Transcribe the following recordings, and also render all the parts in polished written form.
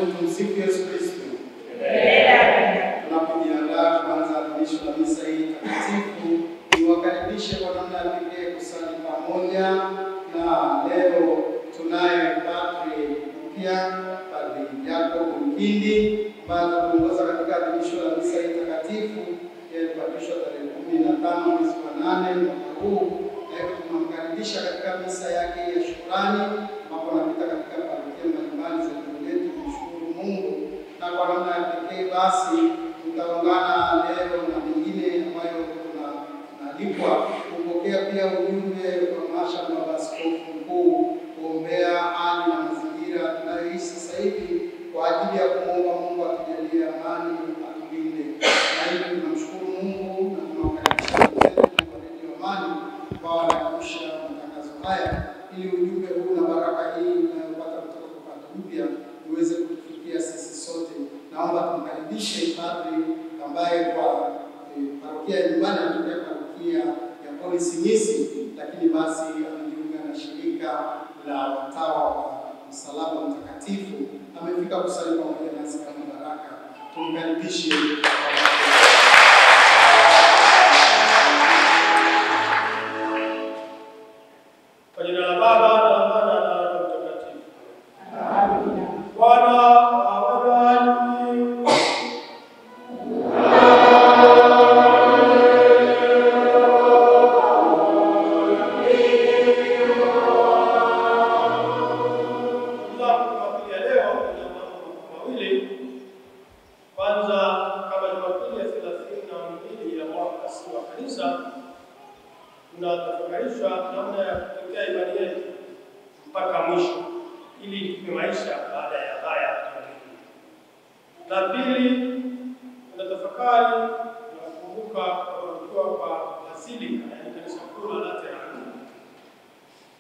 wetu. Tumsifu Yesu Kristo. Tunapojiandaa kuanza adhimisho la misa hii takatifu, niwakaribishe kwa namna ya pekee kusali pamoja. Na leo tunaye Padre mpya, Padre Jacob Mkindi, ambaye atatuongoza katika adhimisho la misa hii takatifu iliyoadhimishwa tarehe 15 mwezi wa 8 mwaka huu. Leo tunamkaribisha katika misa yake ya shukrani, ambapo anapita katika parokia mbalimbali za jimbo letu kumshukuru Mungu. Na kwa namna ya pekee basi tutaungana leo na mengine ambayo tunaalikwa kupokea pia ujumbe wa mashamba wa Askofu Mkuu kuombea hali na mazingira tunayoishi sasa hivi kwa ajili ya kumwomba Mungu atujalie amani, atulinde. Na hivyo tunamshukuru Mungu na tunawakaribisha wenzetu kwa Radio Amani ambao wanakusha matangazo haya, ili ujumbe huu na baraka hii tunayopata kutoka kwa Padre mpya uweze kutufikia sisi sote. Naomba tumkaribishe Padre ambaye kwa parokia ya nyumbani anatokea parokia ya Polisi, lakini basi amejiunga na shirika la watawa wa Msalaba Mtakatifu. Amefika kusali pamoja nasi kama baraka. Tumkaribishe. Kwa jina la Baba na la Mwana na la Roho Mtakatifu. Amina. Bwana mpaka mwisho ili tupe maisha baada ya haya. La pili, tunatafakari na kukumbuka kuwa kwa Basilika, yaani kanisa kuu la Lateran,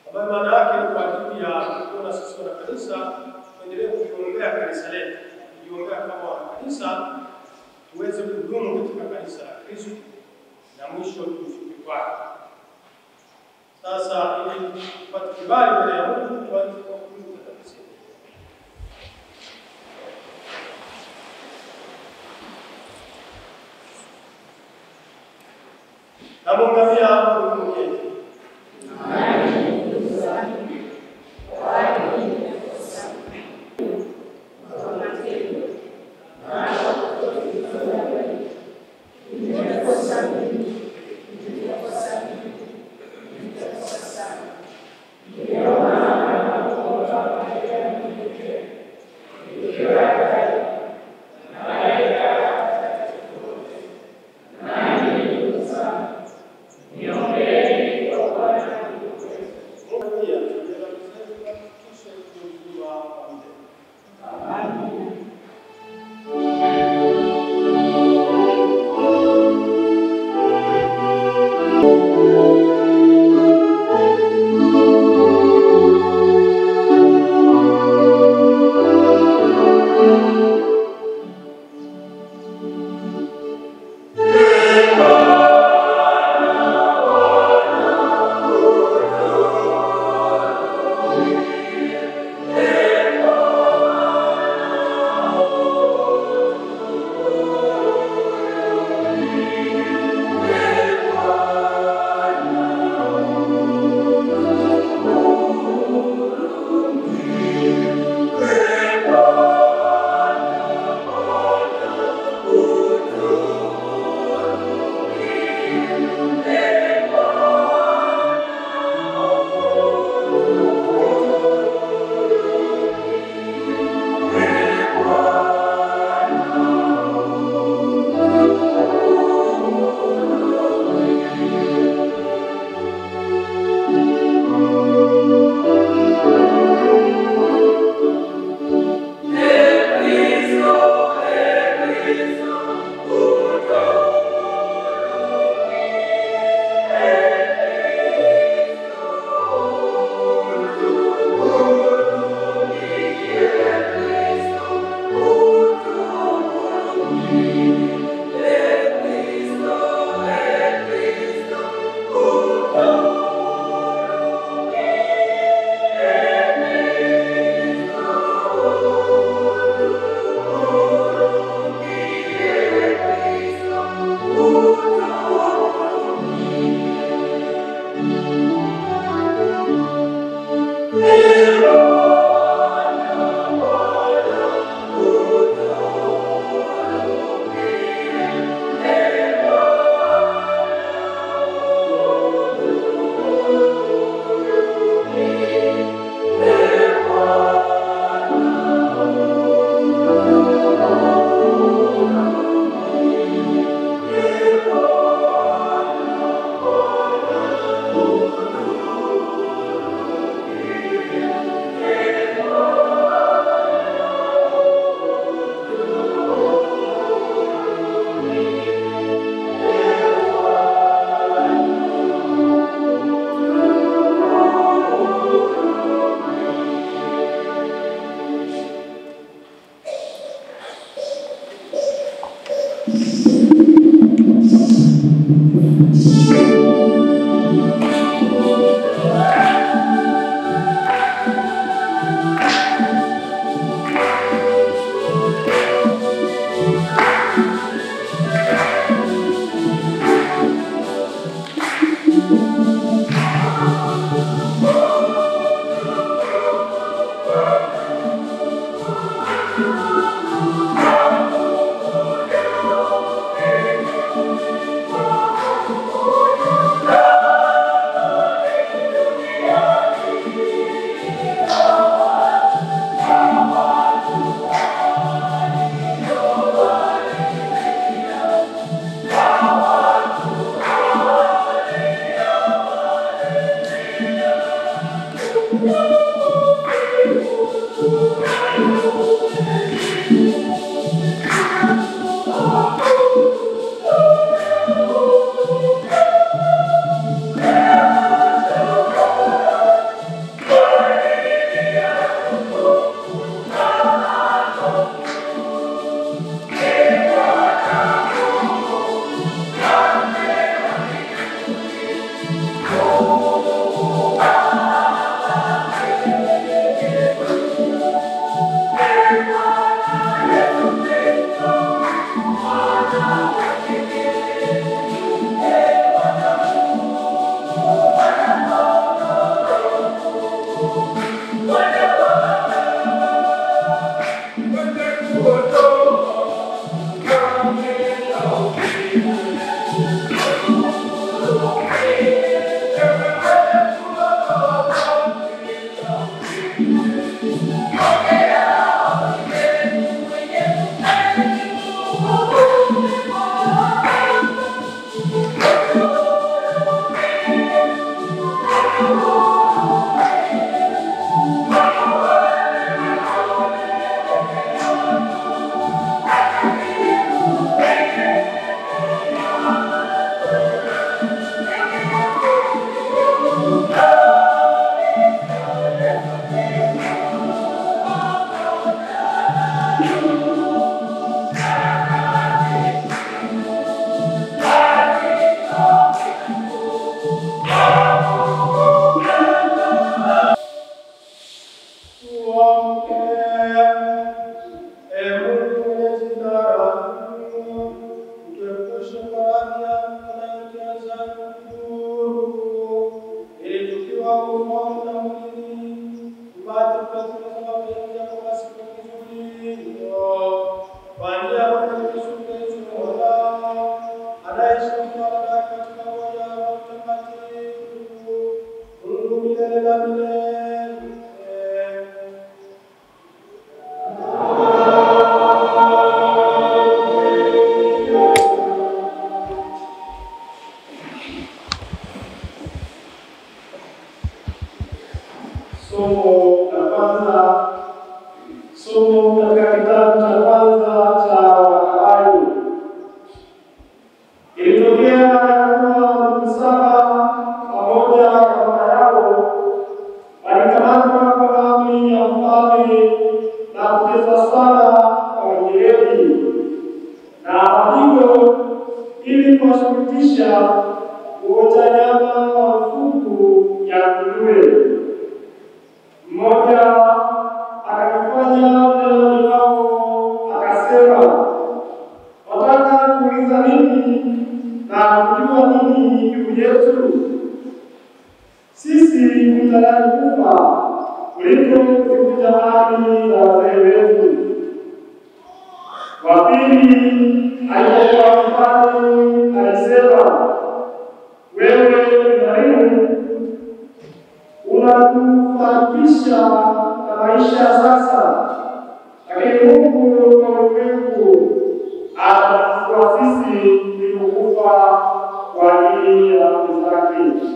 ambayo maana yake ni kwa ajili ya kuona sisi na kanisa tuendelee kuombea kanisa letu, kujiombea kama kanisa tuweze kudumu katika kanisa la Kristo na mwisho tufike kwake. Sasa ili tupate kibali mbele ya Mungu, tuanze kwa kuomba kabisa. Na mungamia Mungu mwenyewe. Yeah. Somo katika kitabu cha kwanza cha Walawi. Ilitokea ya kuwa ndugu saba pamoja na mama yao walikamatwa kwa amri ya mfalme na kuteswa sana kwa wenyeji, na hivyo ili kuwashurutisha kuonja nyama marufuku ya nguruwe. Mmoja akafanya kuliko kuvunja ahadi za wazee wetu. Wa pili aliyekuwa mfalme alisema, wewe Ibrahimu unakufanikisha na maisha sasa, lakini Mungu wa ulimwengu atatufufua sisi tuliokufa kwa ajili ya dhambi zake,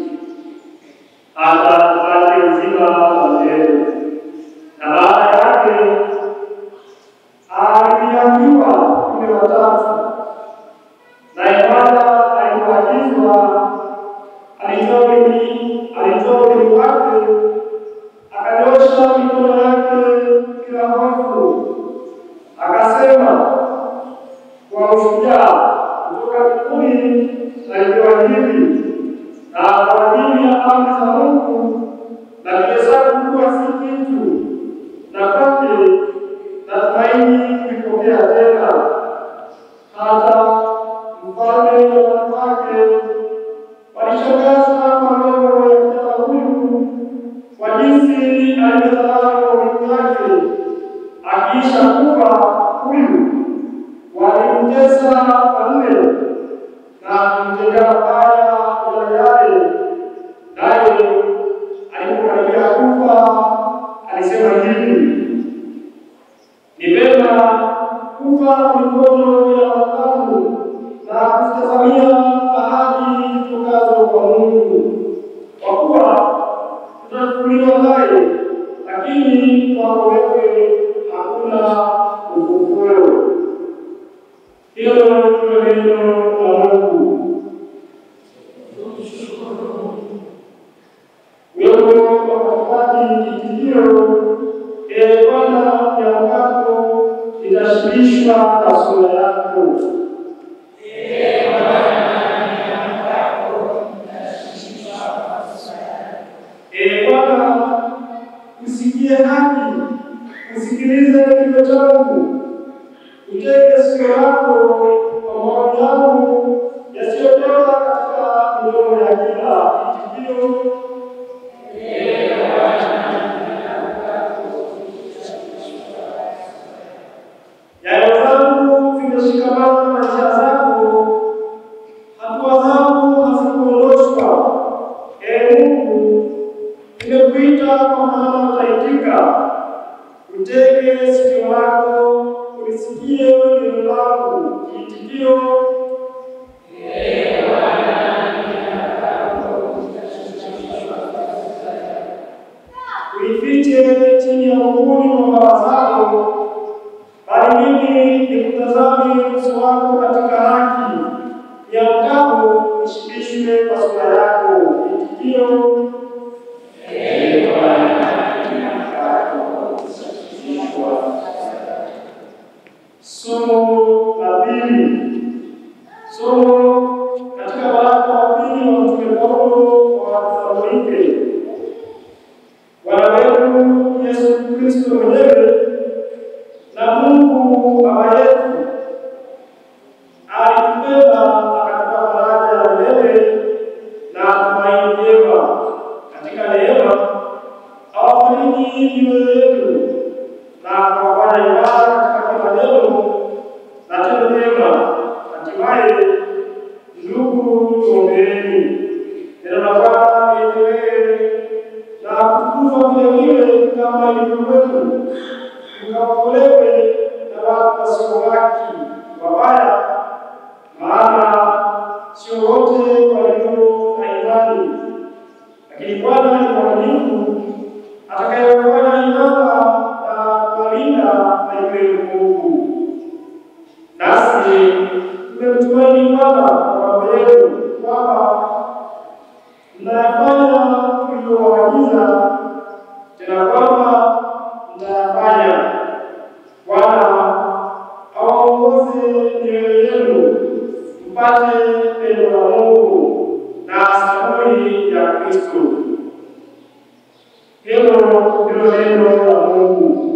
atatupatia uzima wa milele. Na baada yake aliambiwa yule watatu, na ibada alipoagizwa alitoa ulimi wake, akanyosha mikono yake kila hofu, akasema kwa ushujaa kutoka mbinguni nalipewa hivi, na kwa ajili ya amri za Mungu na kihesabu kuwa si kitu, na kwake natumaini kuipokea tena. Hata mfalme na watu wake walishangazwa kwa roho ya kijana huyu, kwa jinsi alivyodharau maumivu yake. Akiisha kufa huyu, walimtesa wanne na kumtendea mabaya yale. Naye alipokaribia kufa alisema hivi, ni vema kufa kwa mikono ya wanadamu na kuzitazamia ahadi zitokazo kwa Mungu, kwa kuwa tutafufuliwa naye, lakini kwako wewe hakuna ufufuo. Hilo ndilo neno la Mungu. Wewe kwa katikati kitikio, ee Bwana niamkapo nitashibishwa na sura yako. Ee Bwana niamkapo nitashibishwa na sura yako. Ee Bwana usikie haki, usikilize kilio changu, utege sikio lako kwa maombi yangu yasiyotoka katika midomo ya kila kitikio. Ee Bwana niamkapo nitashibishwa na sura yako. Nyayo zangu zimeshikamana na njia zako, hatua zangu hazikuondoshwa. Ee Mungu, nimekuita kwa maana utaitika. Utege sikio lako, unisikie neno langu. Kiitikio: Ee Bwana niamkapo nitashibishwa na sura yako. Unifiche chini ya uvuli wa mbawa zako, bali mimi nikutazame uso wako katika haki. Niamkapo nishibishwe kwa sura yako. Kiitikio: Ee Bwana niamkapo nitashibishwa na sura yako. Somo la pili. Somo katika waraka wa pili wa Mtume Paulo kwa Wathesalonike. Bwana wetu Yesu Kristo mwenyewe na Mungu Baba yetu alitupenda akatupa faraja ya milele na tumaini jema. Katika neema awafariji mioyo yenu na kuwafanya imara katika kila neno na tendo jema. Hatimaye, ndugu, tuombeeni neno la Bwana liendelee na kutukuzwa vilevile kama ilivyo kwetu, mkaokolewe na watu wasio haki wabaya, maana sio wote walio na imani. Lakini Bwana ni mwaminifu, atakayewafanya imara na kuwalinda na yule Mungu. Nasi tumemtumaini Bwana kwa mambo yetu, kwamba mnayafanya tuliyowaagiza, tena kwamba mtayafanya. Bwana awaongoze mioyo yenu mpate pendo la Mungu na saburi ya Kristo. Hilo ndilo neno la Mungu.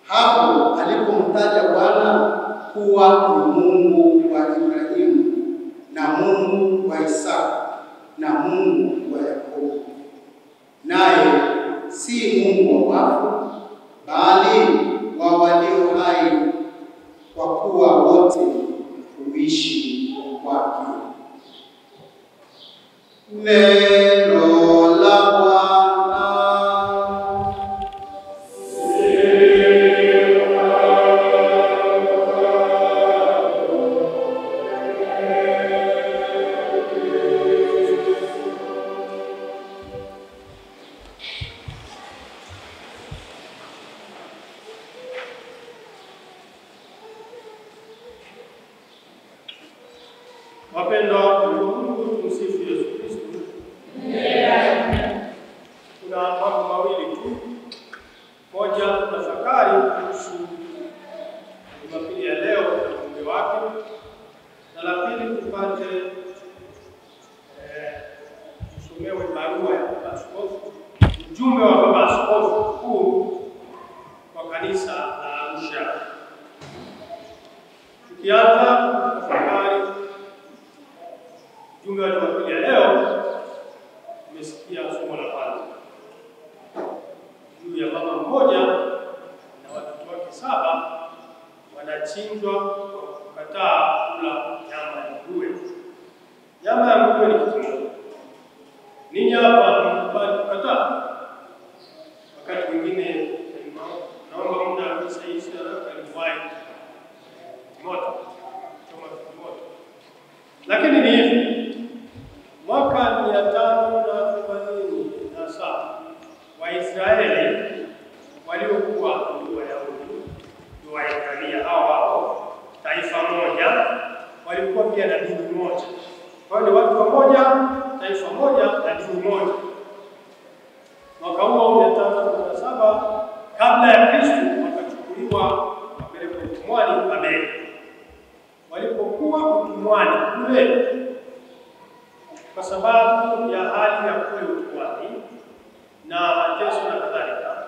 Hapo alipomtaja Bwana kuwa ni Mungu wa Ibrahimu na Mungu wa Isaka na Mungu wa Yakobo. Naye si Mungu wa wafu, bali wa walio hai, kwa kuwa wote huishi kwake. Neno la Bwana. Wapendwa wa Mungu, tumsifu Yesu Kristo. Kuna mambo mawili tu. Moja, tafakari kuhusu Jumapili ya leo na ujumbe wake, na la pili tupate tusomewe barua ya Baba Askofu, ujumbe wa Baba Askofu Mkuu kwa kanisa la Arusha. Tukianza tafakari ujumbe wa Jumapili ya leo, tumesikia somo la kwanza juu ya mama mmoja na watoto wake 7 wanachinjwa kwa kukataa kula nyama ya nguruwe. Nyama ya nguruwe ni kitu moja. Ninyi hapa mkubali kukataa? Wakati mwingine naomba muda kusahihisha kaliwai moto choma moto. Lakini ni hivi, mwaka 587 Waisraeli waliokuwa ndio Wayahudi, ndio Waebrania hao taifa moja, walikuwa pia na dini moja. Kwa hiyo ni watu wamoja, taifa moja na dini moja. Mwaka huo 587 kabla ya Kristo wakachukuliwa wapelekwa utumwani Babeli. Walipokuwa utumwani kule, kwa sababu ya hali ya kule utumwani na mateso na kadhalika,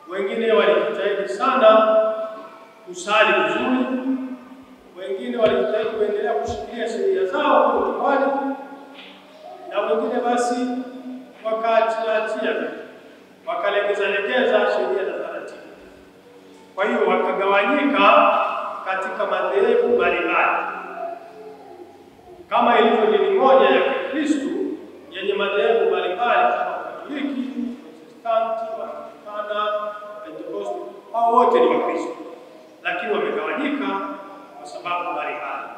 wengine walijitahidi sana kusali vizuri, wengine walijitahidi kuendelea kushikilia sheria zao kule utumwani, na wengine basi wakaachia wakalegeza sheria na taratibu. Kwa hiyo wakagawanyika katika madhehebu mbalimbali, kama ilivyo dini moja ya Kikristo yenye madhehebu mbalimbali kama Katoliki, Protestanti, Waanglikana, Pentekoste. Hao wote ni Wakristo, lakini wamegawanyika kwa sababu mbalimbali.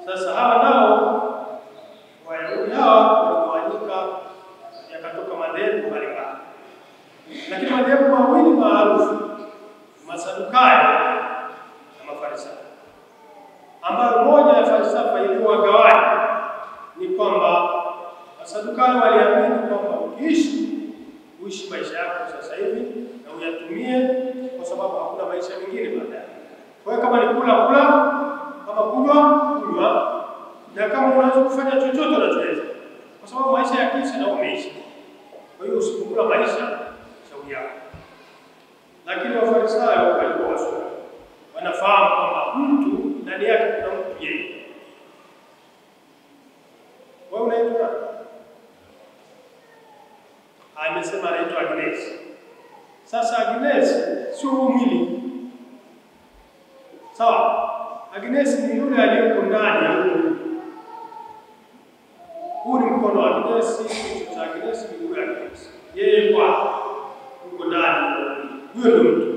Sasa hawa nao Wayahudi hawa waligawanyika, yakatoka madhehebu mbalimbali, lakini madhehebu mawili maarufu, Masadukayo na Mafarisayo, ambayo moja ya falsafa iliyowagawanya ni kwamba Masadukayo waliamini kwamba uishi maisha yako sasa hivi na uyatumie, kwa sababu hakuna maisha mengine baadaye. Kwa hiyo kama ni kula, kama kunywa, na kama unaweza kufanya chochote unachoweza, kwa sababu maisha ya kisha na umeishi. Kwa hiyo usikula maisha shauri yako. Lakini Wafarisayo walikuwa wasomi, wanafahamu kwamba mtu ndani yake kuna mtu yeye. Wewe unaitwa? Amesema anaitwa Agnes. Sasa Agnes sio mwili. Sawa? Agnes ni yule aliyeko ndani ya Mungu. Huu ni mkono wa Agnes, kichwa cha Agnes ni yule Agnes. Yeye yuko ndani. Huyo ndio mtu.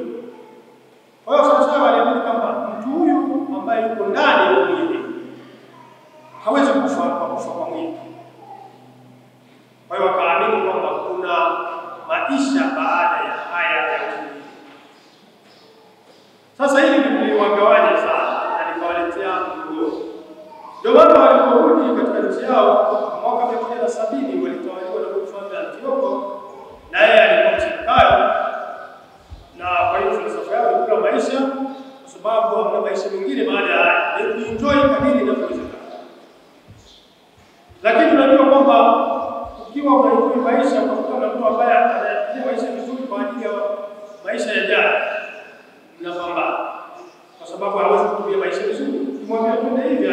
Kwa hiyo Wafarisayo waliamini kwamba mtu huyu ambaye yuko ndani ya mwili hawezi kufa kwa mwili. Kwa hiyo wakaamini kwamba kuna maisha baada ya haya ya mwili. Sasa hili liliwagawanya sana na likawaletea mgogoro. Ndio maana waliporudi katika nchi yao mwaka 170 walitawaliwa na mfalme Antioko, na yeye alikuwa Msadukayo, na kwa hiyo falsafa yao ni kula maisha, kwa sababu hakuna maisha mengine baada ya haya, ni kuenjoy kadiri inavyowezekana. Lakini unajua kwamba ukiwa unaenjoy maisha kwa kuwa na mtu ambaye anayapitia maisha vizuri kwa ajili ya maisha yajayo, unapambana, kwa sababu hawezi kutumia maisha vizuri. Ukimwambia twende hivi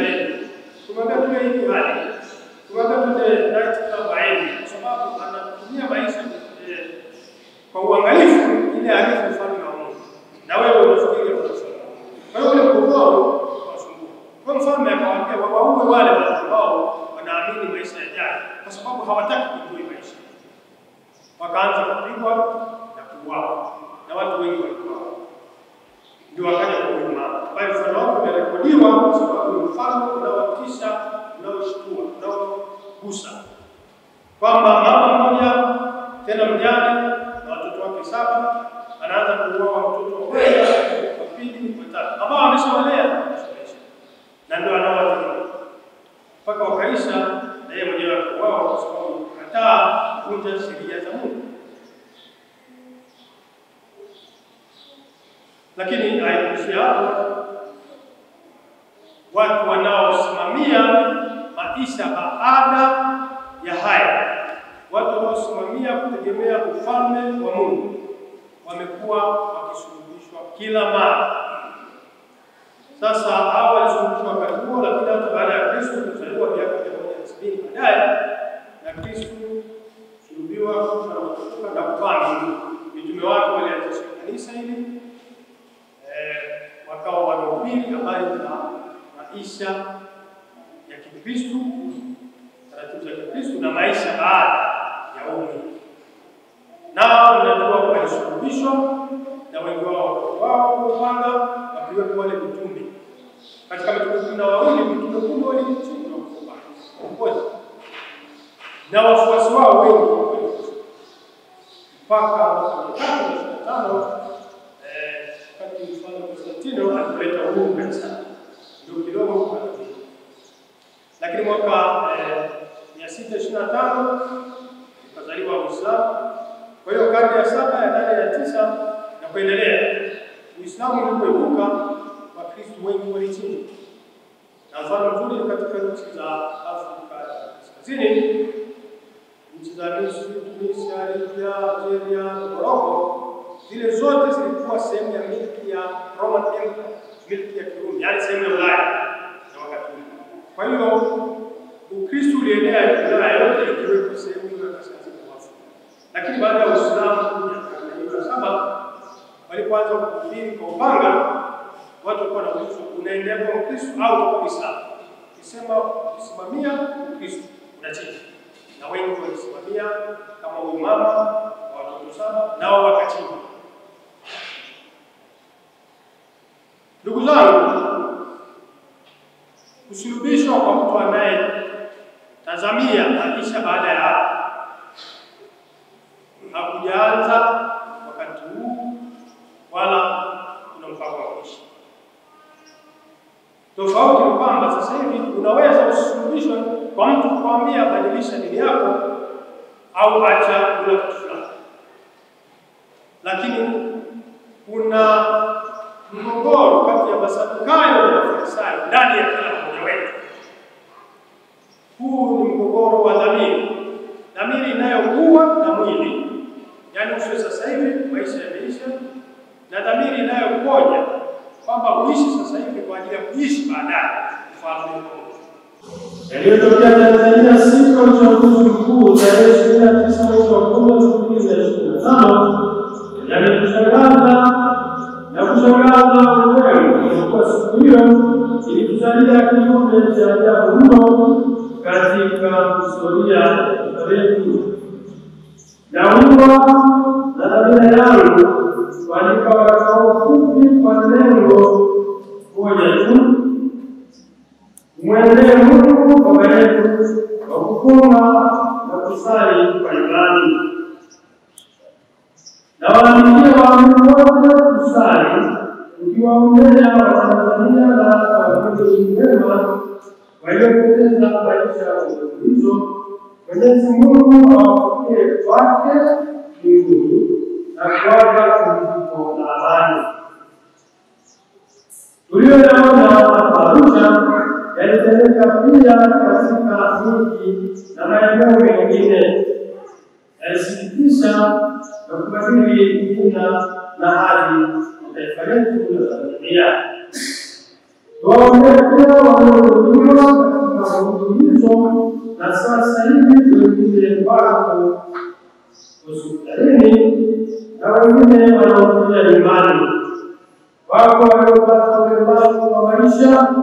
walifikiri wanasema. Kwa hiyo ule mgogoro unasumbua. Kwa mfalme akawaambia wawaue wale watu ambao wanaamini maisha yajayo, kwa sababu hawataki kujua maisha. Wakaanza kupigwa na kuuawa, na watu wengi walikuwa. Ndio wakaja kwa mama. Bali mfano wao umerekodiwa kwa sababu ni mfano unaotisha, unaoshtua, unaogusa. Kwamba mama mmoja tena mjane na watoto wake 7 anaanza kuuawa mtoto wa pili, watatu ambao ameshawalea na ndio anaowatia mpaka wakaisha, na yeye mwenyewe akauawa kwa sababu kataa kuvunja sheria za Mungu. Lakini haikuishia hapo. Watu wanaosimamia maisha baada ya haya, watu wanaosimamia kutegemea ufalme wa Mungu, wamekuwa wakisuluhishwa kila mara. Sasa hao walisuluhishwa wakati huo, lakini hata baada ya Kristo kuzaliwa miaka 170 baadaye, na Kristo kusulubiwa, kufa na kufufuka na kupaa mbinguni, mitume wake walianzisha kanisa hili, wakawa wanahubiri habari za maisha ya Kikristo, taratibu za Kikristo na maisha baada ya umri. Nao tunajua walisuluhishwa na wengi wao kwa upanga, wakiwepo wale mitume. Katika mitume 12, mitume 10 walichinjwa kwa upanga na wafuasi wao wengi mpaka 325 wakati mfalme Konstantino alileta uhuru kabisa, ndio kidogo kubadilika. Lakini mwaka 625 ukazaliwa Uislamu. Kwa hiyo karne ya 7, ya 8, ya 9 na kuendelea, Uislamu ulipoibuka, Wakristo wengi walichinjwa. Na mfano mzuri katika nchi za Afrika Kaskazini, nchi za Misri, Tunisia, Libya, Algeria, Morocco, zile zote zilikuwa sehemu ya milki ya Roman Empire, milki ya Kirumi, yaani sehemu ya Ulaya ya wakati ule. Kwa hiyo Ukristo ulienea Ulaya yote ikiwepo sehemu ya kaskazini mwa Afrika. Lakini baada ya Uislamu kuja karne ya 7, walipoanza kuhubiri kwa upanga, watu walikuwa wanaulizwa unaendea kwa Ukristo au kwa Uislamu? Ukisema ukisimamia Ukristo unachinja. Na wengi walisimamia kama huyu mama wa watoto 7, nao wakachinja. Ndugu zangu, kusulubishwa kwa mtu anayetazamia maisha baada ya hapo hakujaanza wakati huu, wala kuna mpango wa kuishi. Tofauti ni kwamba sasa hivi unaweza usulubishwe kwa mtu kukwambia badilisha dini yako au acha kula kitu fulani. Lakini kuna mgogoro kati ya Masadukayo na Mafarisayo ndani ya kila mmoja wetu. Huu ni mgogoro wa dhamiri. Dhamiri inayokuwa na mwili, yaani usiwe sasa hivi maisha yameisha, na dhamiri inayoponya kwamba uishi sasa hivi kwa ajili ya kuishi baadaye ufalme wa Mungu. Yaliyotokea Tanzania siku ya uchaguzi mkuu tarehe 29 mwezi wa 10, 2025 yametushangaza na kushangaza ulimwengu. Kwa siku hiyo ilitusalia kiumbe cha ajabu mno katika historia ya taifa letu. Naomba na dhamira yangu kuandika waraka ufupi kwa lengo moja tu: mwendee Mungu Baba yetu kwa kufunga na kusali kwa imani. Na waambie waamini wote kusali, ukiwaombea Watanzania na wageni wema waliopoteza maisha ya hizo. Mwenyezi Mungu awapokee kwake mbinguni na kuwapa pumziko la amani. Tuliyoyaona hapa Arusha yalitendeka pia katika miji na maeneo mengine. Yalisikitisha na kubadili jina na hadhi ya taifa letu la Tanzania. Tuwaombee pia waliojeruhiwa katika miji hizo, na sasa hivi wengine wako hospitalini na wengine wanaokuja nyumbani. Wako waliopata ulemavu wa maisha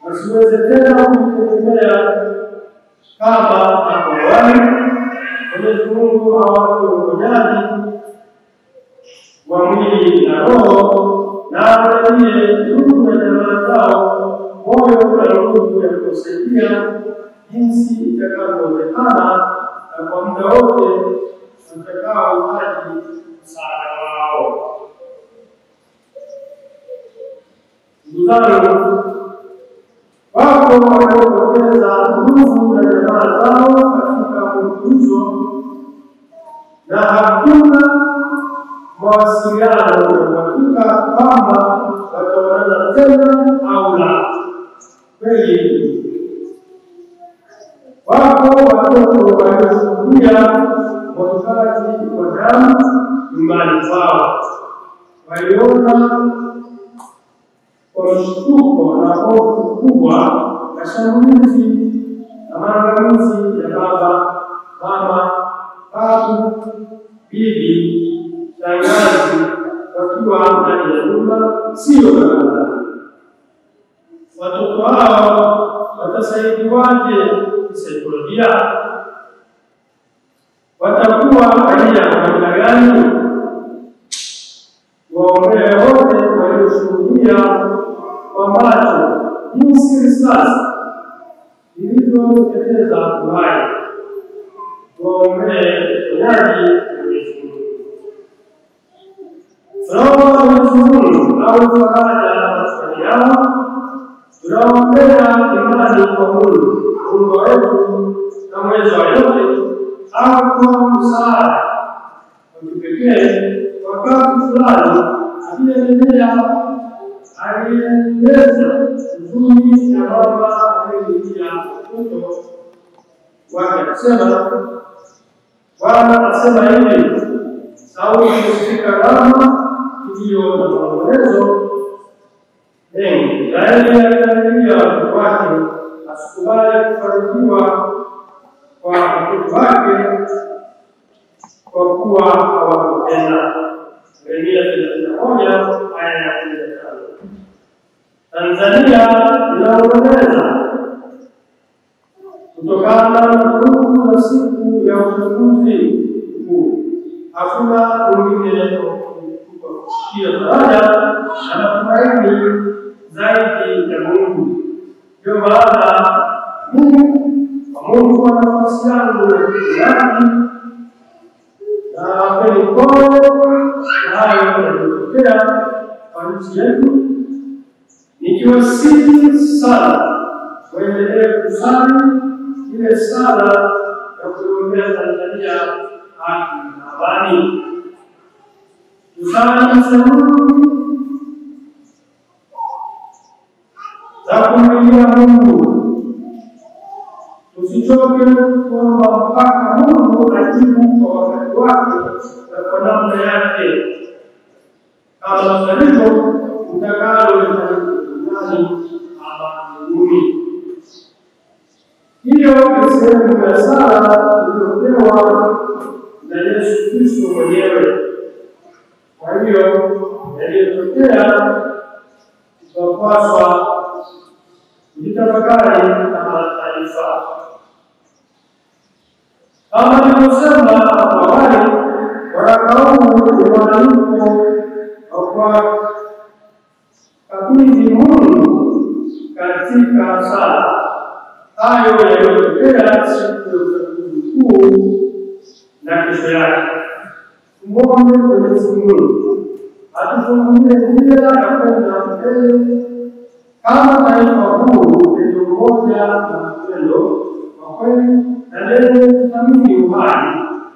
wasiweze tena kujitegemea kama hapo awali. Mwenyezi Mungu awape uponyaji wa mwili na roho, na awajalie ndugu na jamaa zao moyo na nguvu ya kusaidia jinsi itakavyowezekana na kwa muda wote utakaohitaji msaada wao. Ndugu zangu, wako waliopoteza ndugu na jamaa zao katika mfululizo na hakuna mawasiliano katika kwamba wataonana tena au la. Kweli wako watoto walioshuhudia mwagikaji wa damu nyumbani kwao, waliona kwa mshtuko na hofu kubwa mashambulizi na maangamizi ya baba, mama, babu, bibi, shangazi wakiwa ndani ya nyumba, sio barabarani. Watoto hao watasaidiwaje kisaikolojia? Watakuwa raia wa namna gani? Waombee wote walioshuhudia kwa macho jinsi risasi ilivyoteketeza uhai. Waombee uponyaji Mwenyezi Mungu. Tunaomba Mwenyezi Mungu awe faraja maskani yao. Tunaombea imani kwa Mungu wetu na mweza wa yote, awe kwa msaada wa kipekee wakati fulani alieleza uzuri ya baba aliyeingia mtoto wake akisema, Bwana asema hivi, sauti isikika rama iliyo na maombolezo mengi. Israeli alikaribia watoto wake, asikubali kufarijiwa kwa watoto wake kwa kuwa hawakupenda. Yeremia 31 aya ya 15. Tanzania inaomboleza kutokana na vurugu za siku ya uchaguzi mkuu. Hakuna mwingine kufikia faraja na matumaini zaidi ya Mungu. Ndio maana Mungu kwa nafasi yangu yake na kweli na hayo yanayotokea kwa nchi yetu, nikiwasihi sana waendelee kusali ile sala ya kuombea Tanzania haki na amani. Tusali msamaha za kumlilia Mungu. Tusichoke kuomba mpaka Mungu ajibu kwa wakati wake na kwa namna yake, kama tulivyo utakalo duniani ama mbinguni. Hiyo ni sehemu ya sala iliyopewa na Yesu Kristo mwenyewe. Kwa hiyo yaliyotokea tunapaswa kujitafakari kama taifa. Kama nilivyosema hapo awali, waraka huu ni mwaliko wa kuwakabidhi Mungu katika sala. Hayo yaliyotokea siku ya uchaguzi mkuu na kesho yake. Tumwombe Mwenyezi Mungu atufungulie njia ya kwenda mbele kama taifa huru lenye umoja na upendo wa kweli na lenye kuthamini uhai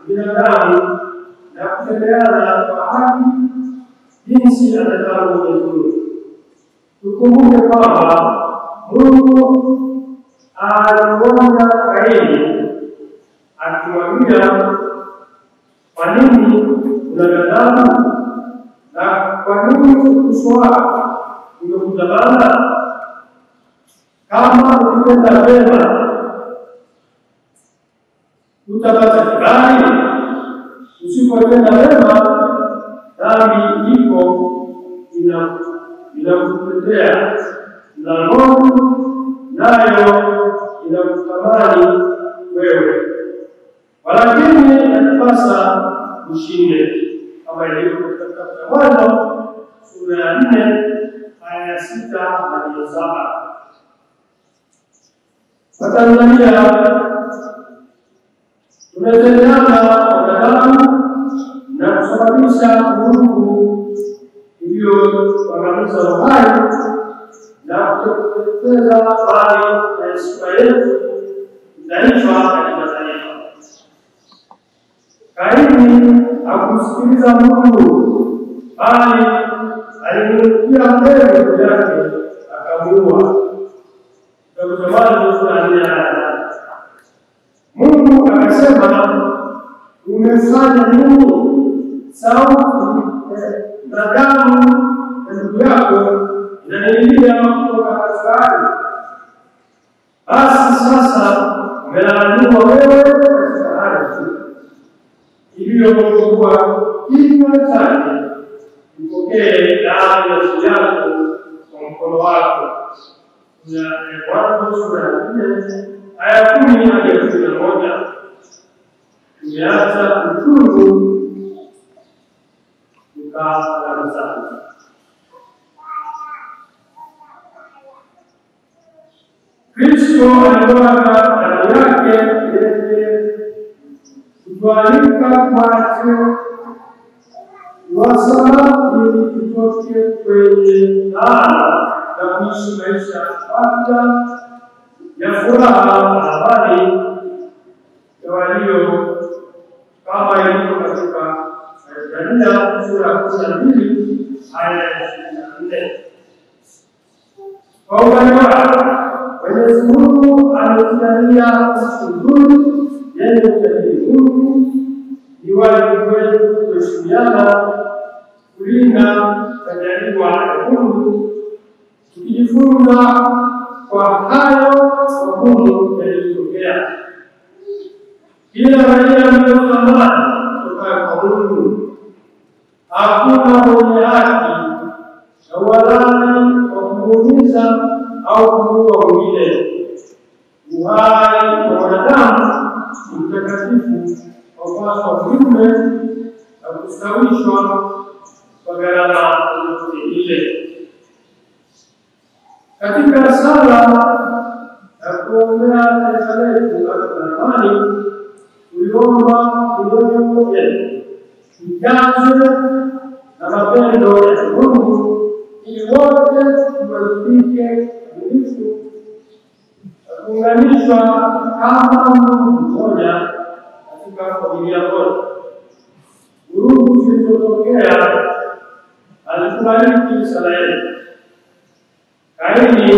binadamu na kutendeana kwa haki jinsi atakavyo Mwenyezi Mungu. Tukumbuke kwamba Mungu alimwonya Kaini akimwambia, kwa nini unakataa na kwa nini uso wako umekutabana? Kama ukitenda wema utapata kibali, usipotenda wema dhambi iko inakutetea mlangoni, nayo inakutamani wewe. Walakini inatupasa ushinde, kama ilivyo katika kitabu cha Mwanzo sura ya 4 aya ya 6 hadi 7. Watanzania tumetendeana wanadamu na kusababisha vurugu iliyoangamiza uhai na kupoteza mali na heshima yetu taifa na kimataifa. Kaini hakumsikiliza Mungu, bali alimrukia mbele yake akamuua. Kitabu cha Mwanzo sura ya 4. Mungu akasema, umefanya nini? Sauti na damu ya ndugu yako inanililia kutoka kaskazini. Basi sasa umelaaniwa wewe katika ardhi iliyokuwa kinywa chake, upokee damu ya ndugu yako kwa mkono wako. Mwanzo sura ya 4 aya 10 hadi 11. Tumeacha utungu tukaanza. Kristo alimwaga damu yake yenye kutualika kwacho wasababu ili tutoke kwenye laana na kuishi maisha afya ya furaha na amani ya walio kama ilivyo katika Ibrania sura ya 12 aya ya 24. Kwa upande wake Mwenyezi Mungu ametujalia nzuri yenye utajiri Mungu, ni wajibu wetu kuheshimiana, kulinda majaliwa ya Mungu, tukijifunza kwa hayo magumu yaliyotokea. Kila raia mwenye thamani kutoka kwa Mungu. Hakuna mwenye haki na uhalali wa kumuumiza au kumuua mwingine. Uhai wa wanadamu ni mtakatifu, wapaswa kulindwa na kustawishwa kwa gharama yoyote ile. Katika sala ya kuombea taifa letu la amani, tuliomba mioyo yetu ijazwe na mapendo ya Mungu, ili wote tuwajibike kamilifu na kuunganishwa kama Mungu mmoja katika familia moja. Vurugu zilizotokea alikubariki sala yetu. Kaini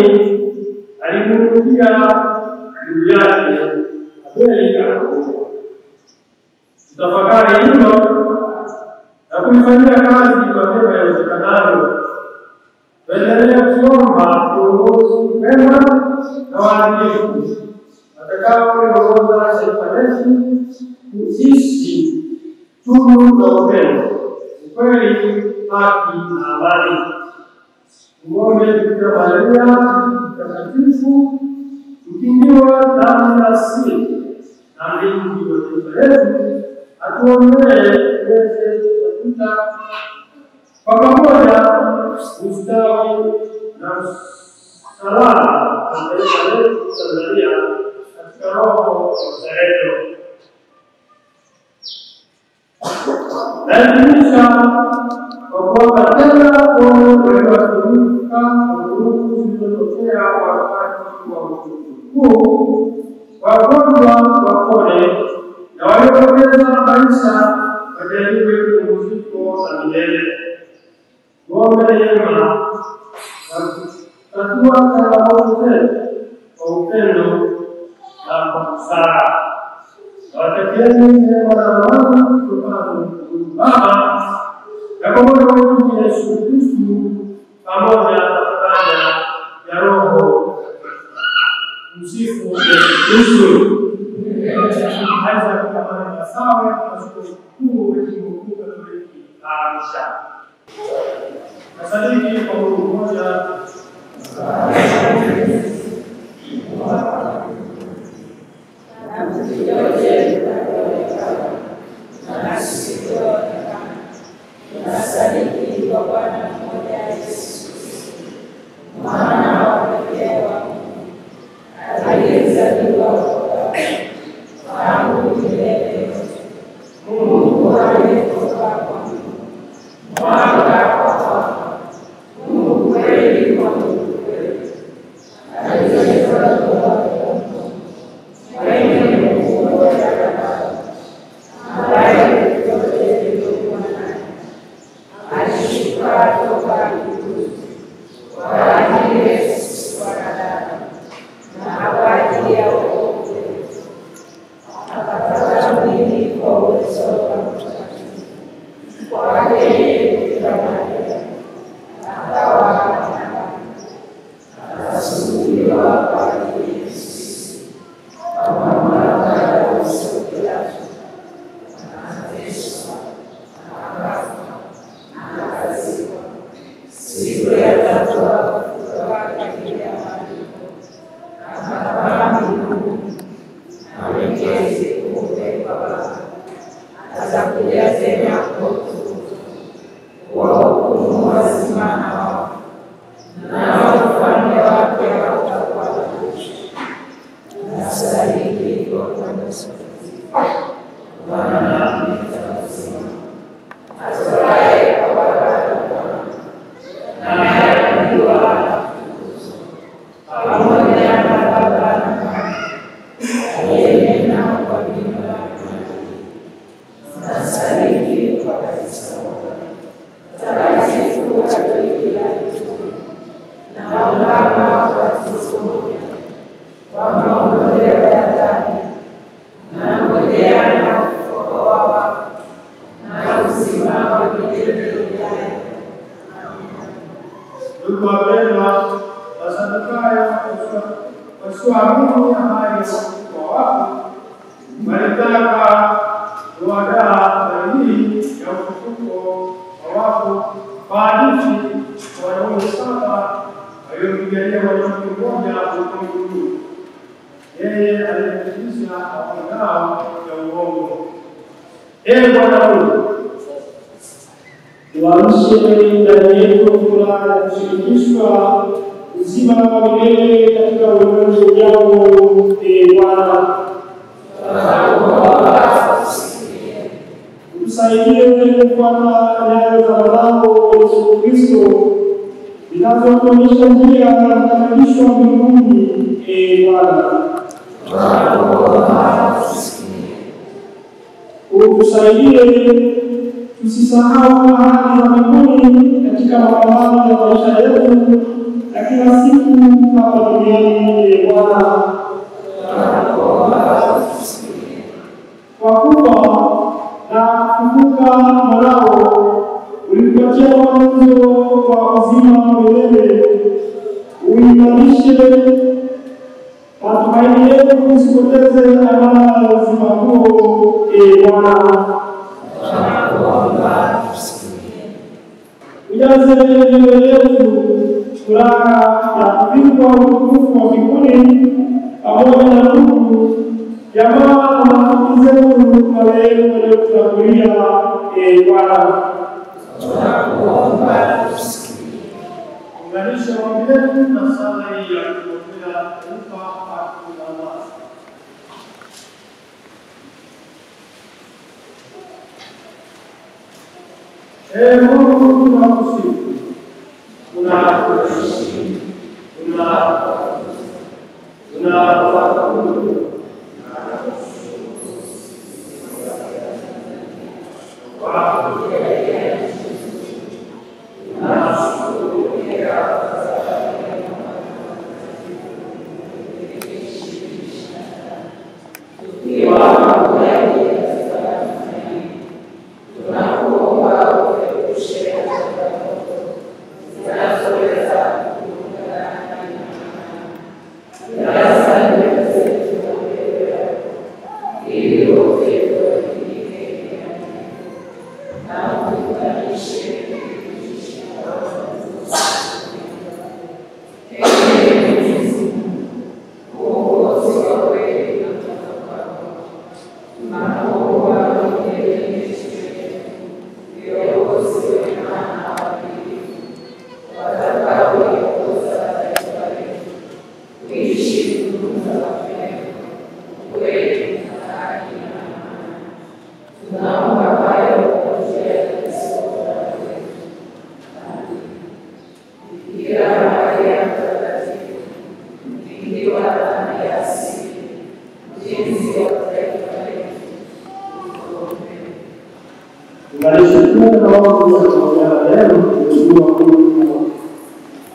alimrukia ndugu yake Abeli akamuua. Tutafakari hilo na kulifanyia kazi mapema yawezekanavyo. Tuendelee kuomba viongozi wema na waadilifu watakaoongoza taifa letu kuishi tunu za upendo, ukweli, haki na amani. Muombe Bikira Maria mtakatifu, mkingiwa damu ya asili na mlinzi wa taifa letu, atuombee tuweze kupita kwa pamoja ustawi na salama wa taifa letu Tanzania katika roho ya uzalendo. Naelimisha kwa kuwapa tena walioathirika na vurugu zilizotokea wakati wa uchaguzi mkuu, wagonjwa wapone na waliopoteza maisha wajaliwe pumziko la milele. Tuombe neema na kutatua changamoto zetu kwa upendo na kwa busara. Nawatakieni neema na amani kutokana na Mungu Baba na kwa Mwana wetu Yesu Kristo, pamoja na faraja ya Roho. Msifu Yesu Kristo. Aidha kama ni sawa na askofu mkuu wetu mkuu Katoliki Arusha. Nasadiki kwa Mungu mmoja, nasadiki kwa Bwana mmoja Yesu mwana wa pekee wa Mungu aliyezaliwa tangu milele, Mungu aliyetoka kwa Mungu, mwanga kwa mwanga, Mungu kweli kwa Mungu kweli, aliyezaliwa mwenye Mungu mmoja Baba, ambaye vyote vilivyokuwa naye alishuka toka mbinguni kwa ajili ya sisi wanadamu na kwa ajili ya wokovu wetu, akapata mwili kwa uwezo wa Mtakatifu kwake yeye Bikira Maria, akawa mwanadamu, akasulubiwa kwa ajili yetu sisi kwa mamlaka ya Poncio Pilato, akateswa, akafa, akazikwa, siku ya tatu akafufuka kwa ajili ya maandiko, akapaa mbinguni, ameketi kuume kwa Baba, atakuja tena kwa utukufu kuwahukumu wazima na wafu, nao ufalme wake hautakuwa na mwisho. Nasadiki kwa Bwana Yesu Bwana mtakatifu, atoaye kwa Baba na anayeabudiwa na kutukuzwa pamoja na Baba na Mwana, aliyenena kwa kinywa cha manabii. Nasadiki kwa kanisa takatifu Katoliki la Kitume na ungamo wa ubatizo mmoja kwa maondoleo ya dhambi, na ngojea na ufufuko wa wafu na uzima wa milele ujao. ndugu wapendwa, Wasadukayo wasioamini habari ya ufufuko wa wafu walitaka kuandaa habari hii ya ufufuko wa wafu kwa hadithi ya wanaume 7 waliopigania mwanamke mmoja huko mbinguni. Yeye aliyethibitisha habari yao ya uongo. Ee Bwana Mungu, tuamshe ndani yetu furaha ya kushirikishwa uzima wa milele katika ulimwengu ujao. Ee Bwana, tusaidie kufuata nyayo za mwanao Yesu Kristo zinazotuonyesha njia ya kukaribishwa mbinguni. Ee Bwana, utusaidie tusisahau ahadi za mbinguni katika mapambano ya maisha yetu na kila siku hapa duniani. Ee Bwana, kwa kufa na kufufuka mwanao ulipatia mwanzo wa uzima wa milele, uimarishe matumaini yetu tusipoteze amana ya uzima huo. Ee Bwana, ujaze mioyo yetu furaha ya kuvikwa utukufu wa mbinguni pamoja na ndugu, jamaa na marafiki zetu marehemu waliotutangulia. Ee Bwana, unganisha maombi yetu na sala hii ya kuombea taifa haki na amani. Ee Mungu, tunakusifu,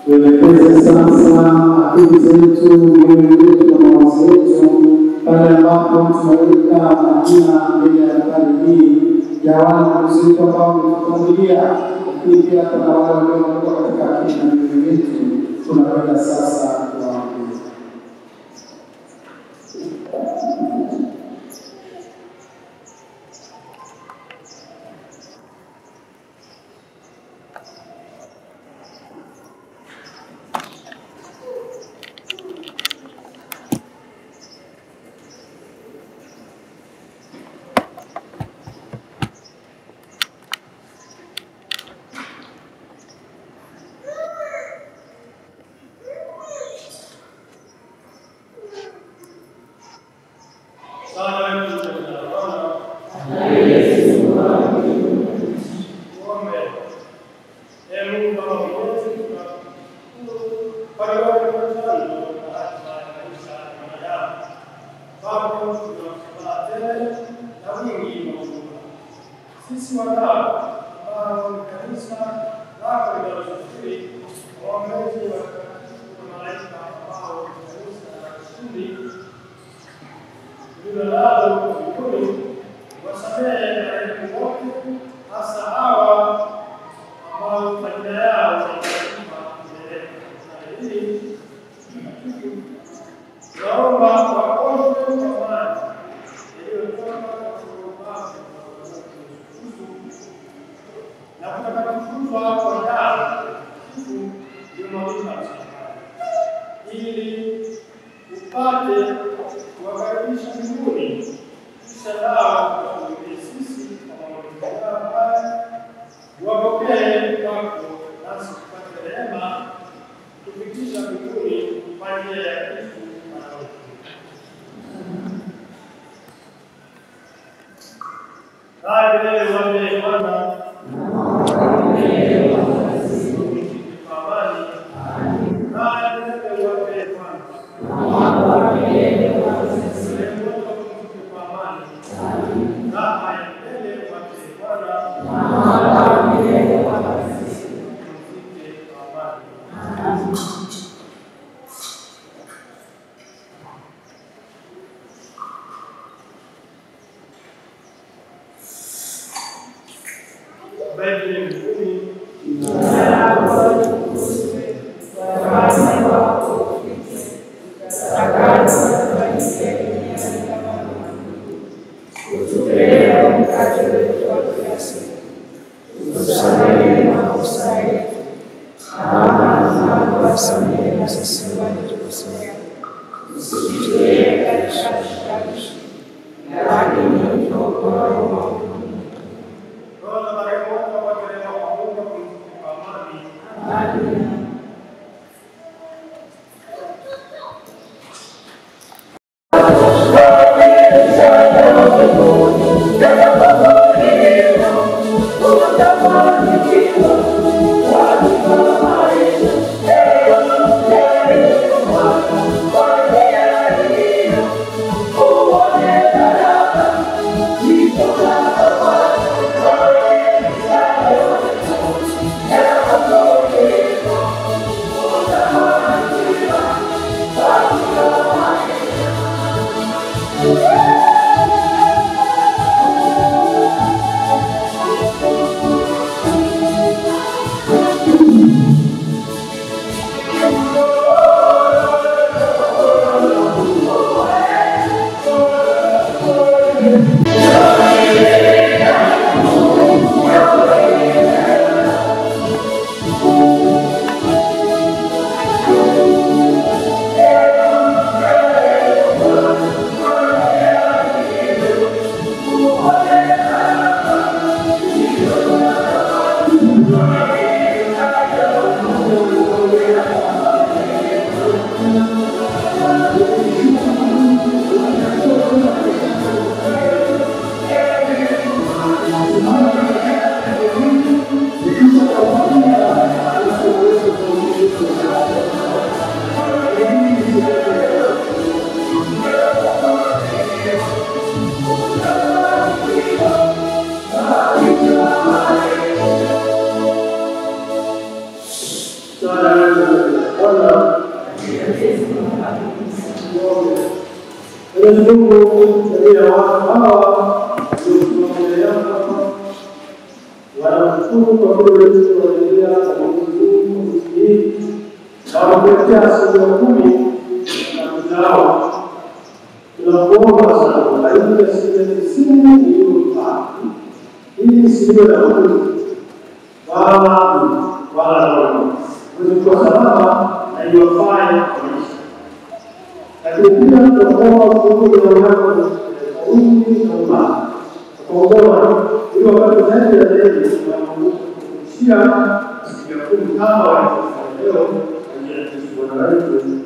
Tuelekeze sasa akili zetu, mioyo yetu na mawazo yetu pale ambapo tunaweka majina mbele ya habari hii ya wale ndugu zetu ambao wametutangulia, lakini pia kuna wale walioondoka katika akili na mioyo yetu. Tunakwenda sasa kuwaombea. Sisi wadau ambao ni kanisa lako linalofikiri waombezi wa malaika ambao ni kanisa la ushindi lililo nalo mbinguni, wasamehe marehemu wote, hasa hawa ambao majina yao yanaandikwa mbele. Na hili tunaomba waoshwe kwa maji yaliyotoka na kutakatifushwa kwa damu iliyomwagika msalabani, ili upate kuwakaribisha mbinguni, kisha nao tuwaombee sisi kwa maombezi haya, tuwapokee kwako, nasi tupate rehema kufikisha mbinguni kwa njia ya Kristo Bwana wetu. Haya leo waambie Bwana Oh Tunakuomba sana bariki asilimia 90 iliyopata ili isiwe na Mungu wala kuwa salama na iwafanye maisha. Lakini pia tunaomba kuongoza wanyama kwa wingi na umani kuongoza ili wakati zaidi ya zaidi tunakushia asilimia 10 kama walivyofanya leo kwa njia ya Bwana wetu.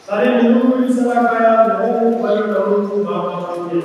Salini ndugu ili sadaka ya Mungu kwa jina la Mungu Baba mwenyewe.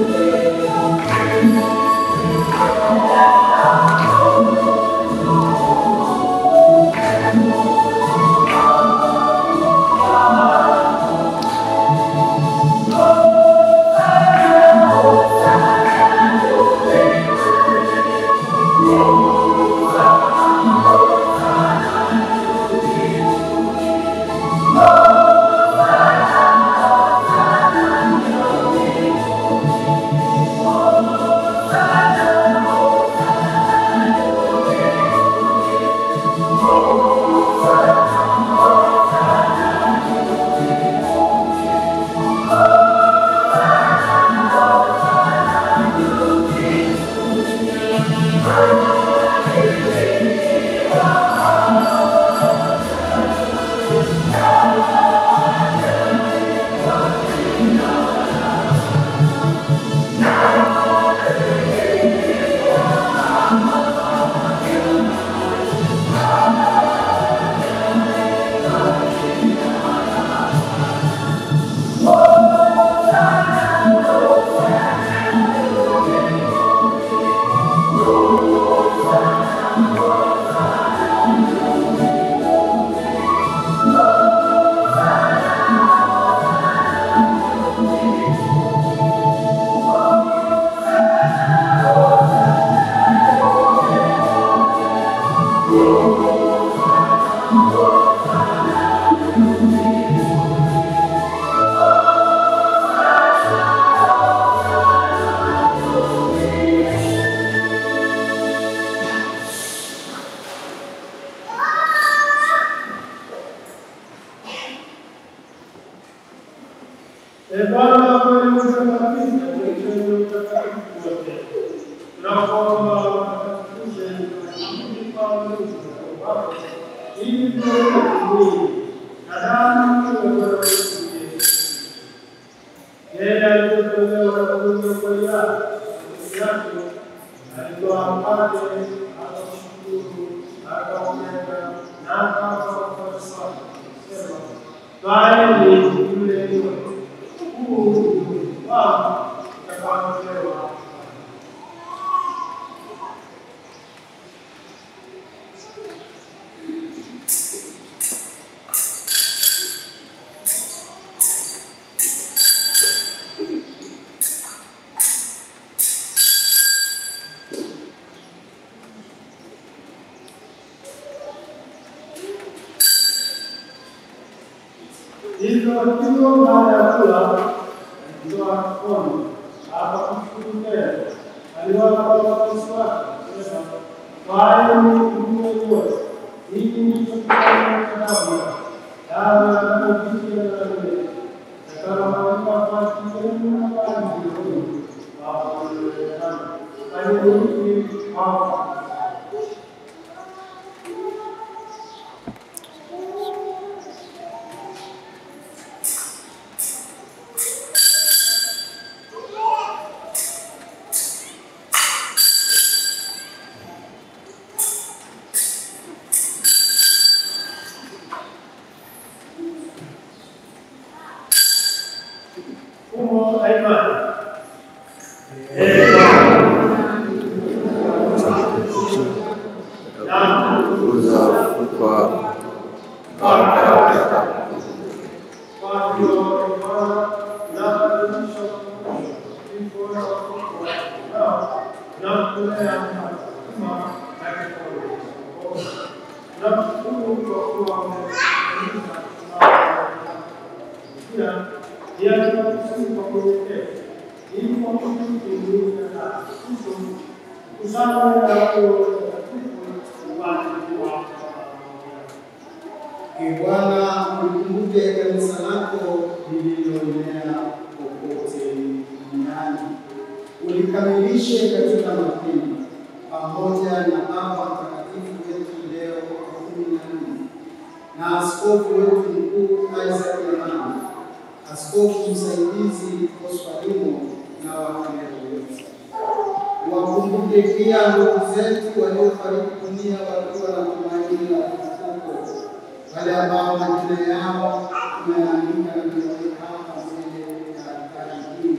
Thank you. tunakuomba utakatifuze kwa ulinzi wako, ili tuweze kumwili na damu ya Bwana wetu Yesu. Yeye aliyetolewa na Mungu kwa yake alitoa mkate, akashukuru, akaumega na akawapa wafuasi wake, akisema, twaeni mle, huu ni mwili wangu utakaotolewa. Hivyo baada ya kula, alitoa kikombe, akamshukuru tena, aliwapa wafuasi wake, akisema, twaeni mnywe wote, hiki ndicho kikombe cha damu ya agano jipya la milele, itakayomwagika kwa ajili yenu na kwa ajili yenu kwa ondoleo la dhambi. Fanyeni hivi kwa Bwana, ulikumbuke kanisa lako lililoenea popote duniani, ulikamilishe katika mapendo, pamoja na Baba Mtakatifu wetu Leo wa 14 na askofu wetu mkuu Isaac Yamani, askofu msaidizi Osvaldo na wakileo wetu. Wakumbuke pia ndugu zetu waliofariki dunia wakiwa na tumaini la ufufuko, wale ambao majina yao tumeandika na kuweka hapa mbele ya altari hii,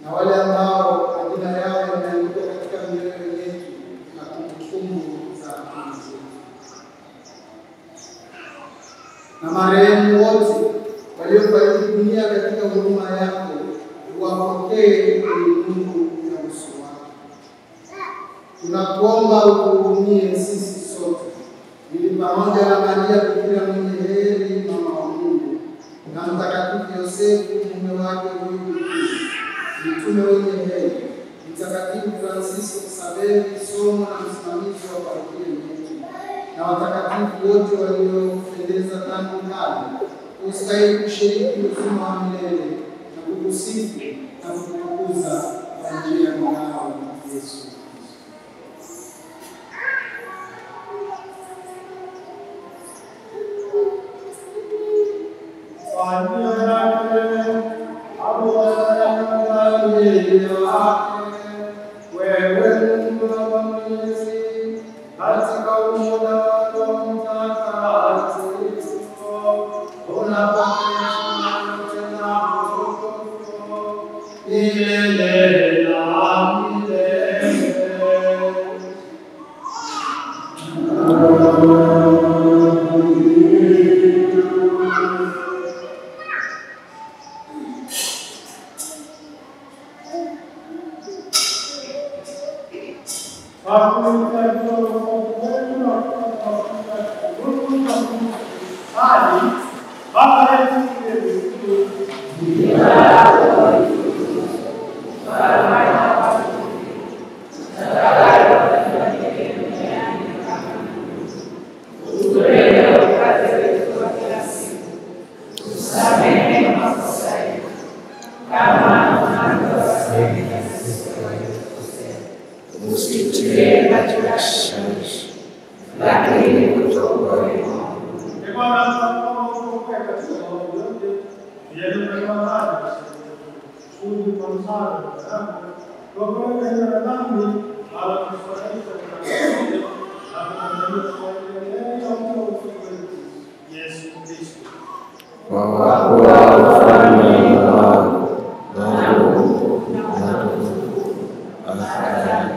na wale ambao majina yao yameandikwa katika mioyo yetu na kumbukumbu za akili zetu, na marehemu wote waliofariki dunia katika huruma yako, uwapokee kwenye nuru ya uso wako. Tunakuomba utuhurumie sisi sote, ili pamoja na Maria Bikira mwenye heri mama wa Mungu na Mtakatifu Yosefu mume wake huyu mkuu, mitume wenye heri, Mtakatifu Francisco Xaveri, somo na msimamizi wa parokia yetu, na watakatifu wote waliopendeza tangu kale, ustahili kushiriki uzima wa milele na kukusifu na kukutukuza kwa njia ya mwanao Yesu. usitutie katika shawishi, lakini kutoka kwa kuwa ufalme wako na nguvu na utukufu hata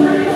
Amen.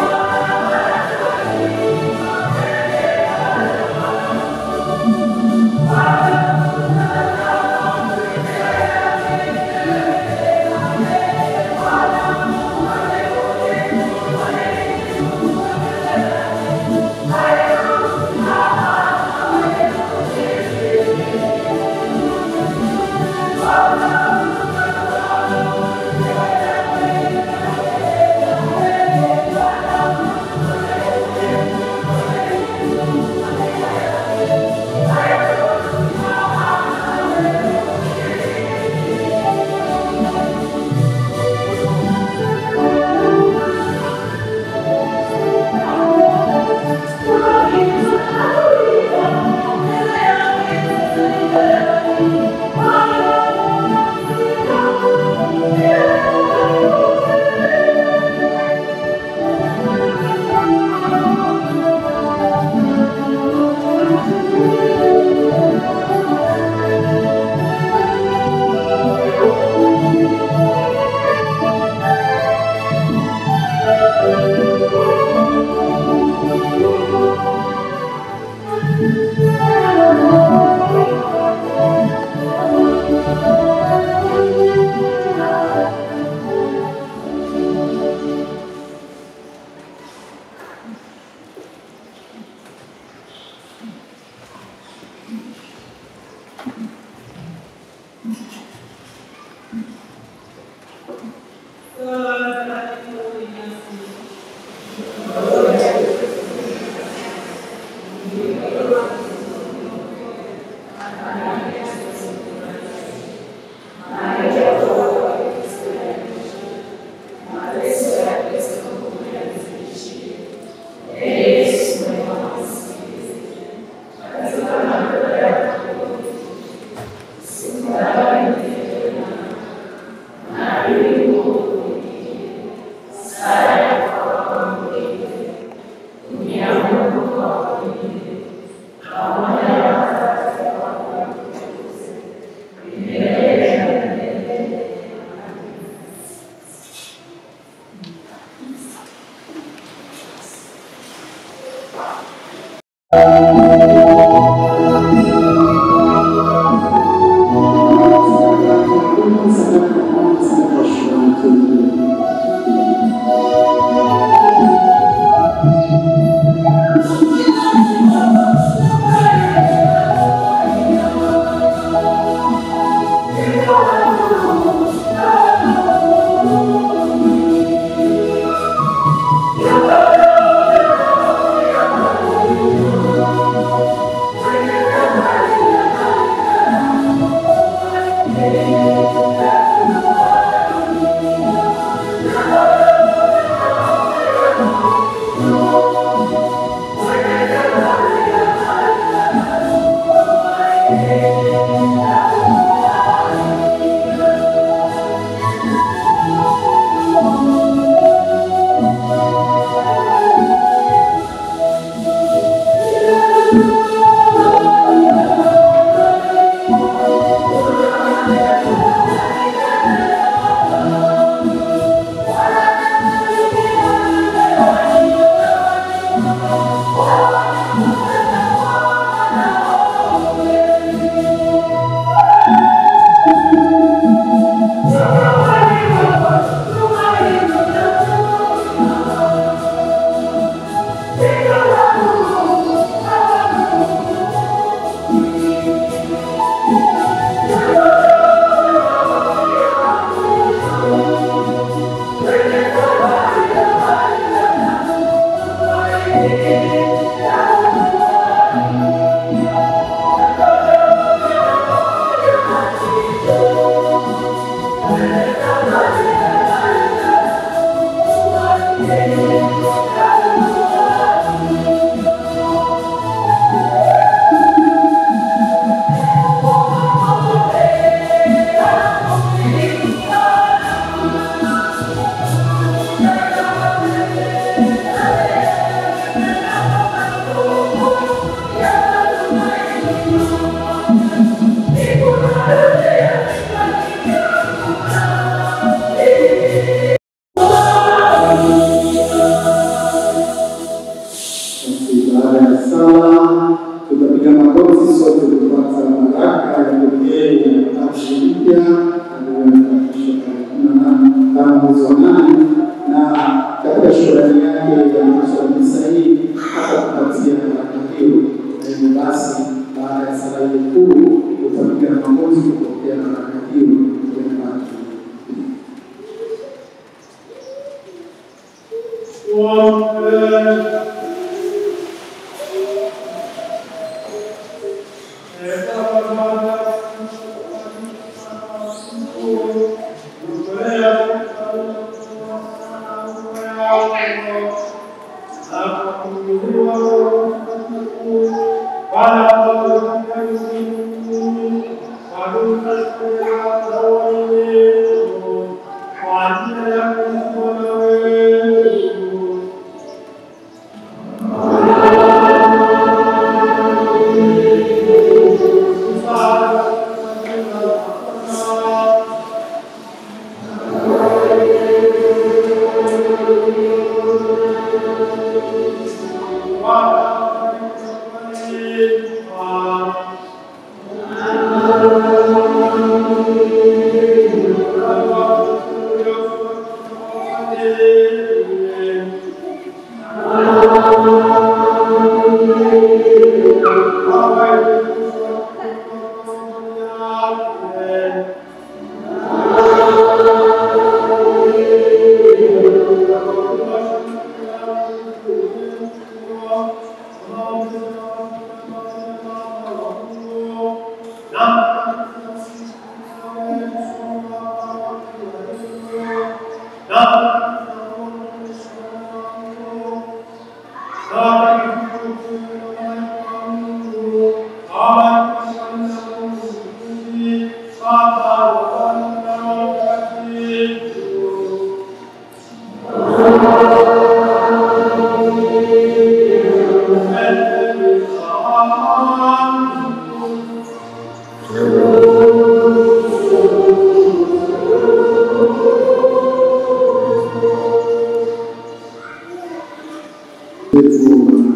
Let's move on.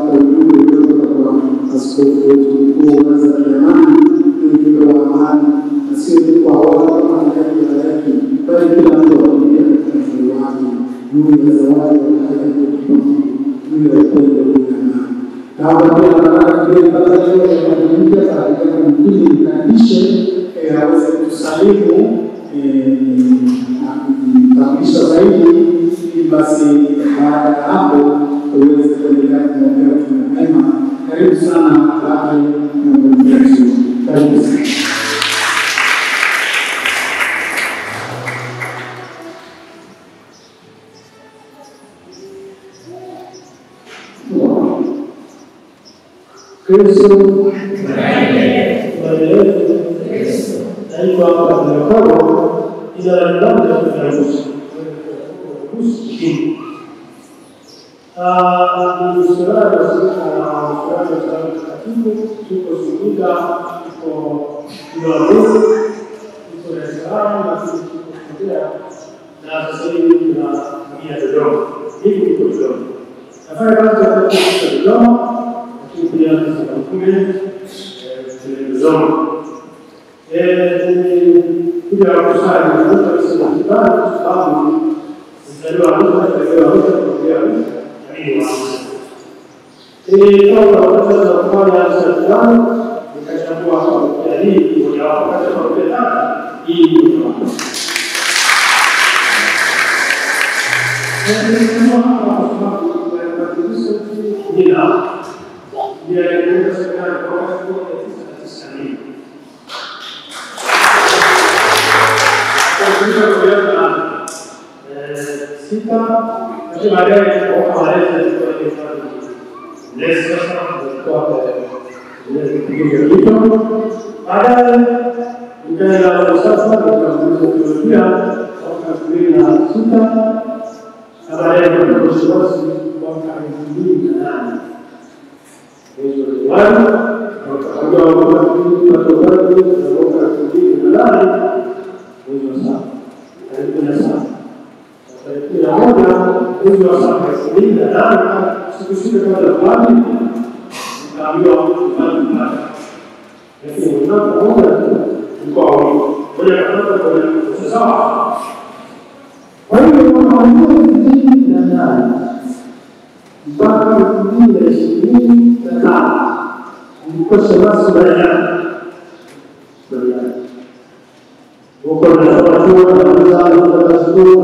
kwa ujumbe kutoka kwa askofu wetu mkuu wa zamani, ujumbe wa amani, na sio tu kwa wale kama halaiki, bali kila mtu anakuja katika moyo wake juu ya zawadi aliyotupa juu ya upendo na amani. Na wakati tunataka kupata leo ya kuingia katika mwingine kanisa aweze kutusalimu na kutambulisha zaidi, ili basi baada ya hapo uweze kuendelea kumwombea mtume mwema. Karibu sana Padre na mwenyekiti. Karibu sana. Kristo Naitwa Mtakatifu ila langu la kufahamu. Tuko Singida, tuko Jumamosi, tuko Dar es Salaam na tuko Kagera, na sasa hivi tunahamia Dodoma. Hivi tuko Dodoma. Nafanya kazi katika Dodoma, lakini pia katika mkume Dodoma. Kuja kusali na kutoka kwa sababu zitaliwa kuongea jamii kwa wakati wa kufanya serikali nikachagua kwa hii moja wapo kati ya kwa hii ni Tapi ada yang orang lain seperti Nesa atau itu ada juga dalam usaha dalam dunia orang dunia suka ada yang berproses orang dunia itu ada orang dunia kila moja hizo wasafiri kulinda na sikusika kwa kwani nikaambiwa kufanya kazi. Lakini unapoona kwa wale kwa sawa. Kwa hiyo tunaanza kujadili na nani? Mpaka 2025 nilikuwa sasa baada Bukan dapat tuan dapat tuan.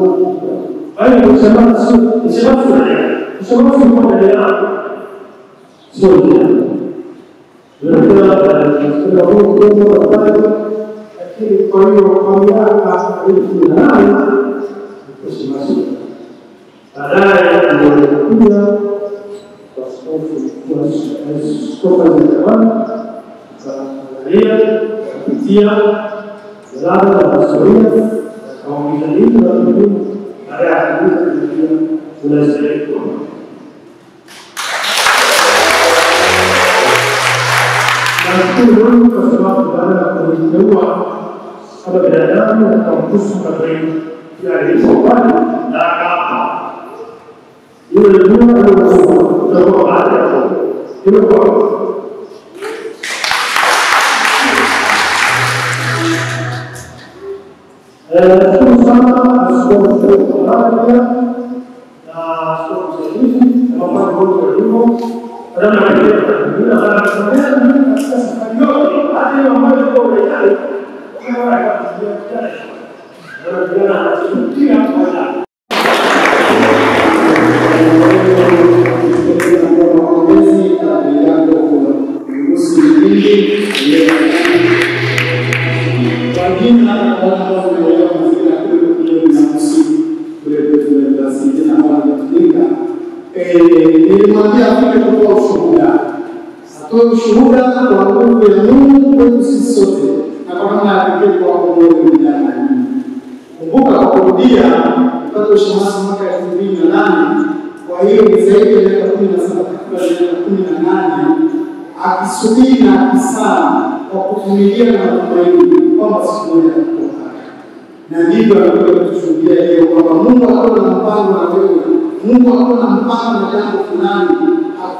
Ayo bersama semua dari apa? Semua. Berkata kita bukan apa, tapi kalau apa itu lain, itu masuk. Ada yang punya sekolah zaman, dia Lalu dalam historia, kaum kita itu ada yang mulai dari itu. Dan itu sebab ada kedua ada perbedaan atau khusus dari dari soal dan apa. Ini dua ada itu sama aspek olahraga, aspek seni, kemampuan bergabung, ada yang nilimwambia afike kutoa ushuhuda. Atoe ushuhuda kwa nguvu ya Mungu kwetu sisi sote na kwa namna ya pekee kwa kuongoza vijana. Kumbuka kwa kurudia mpaka ushemasi mwaka 2008, kwa hiyo ni zaidi ya miaka 17 takriban miaka 18 akisubiri na akisali kwa kuvumilia na matumaini kwamba siku moja atakuwa. Na ndivyo anakuja kutushuhudia leo kwamba Mungu akawa na mpango na wewe. Mungu akawa na mpango na jambo fulani,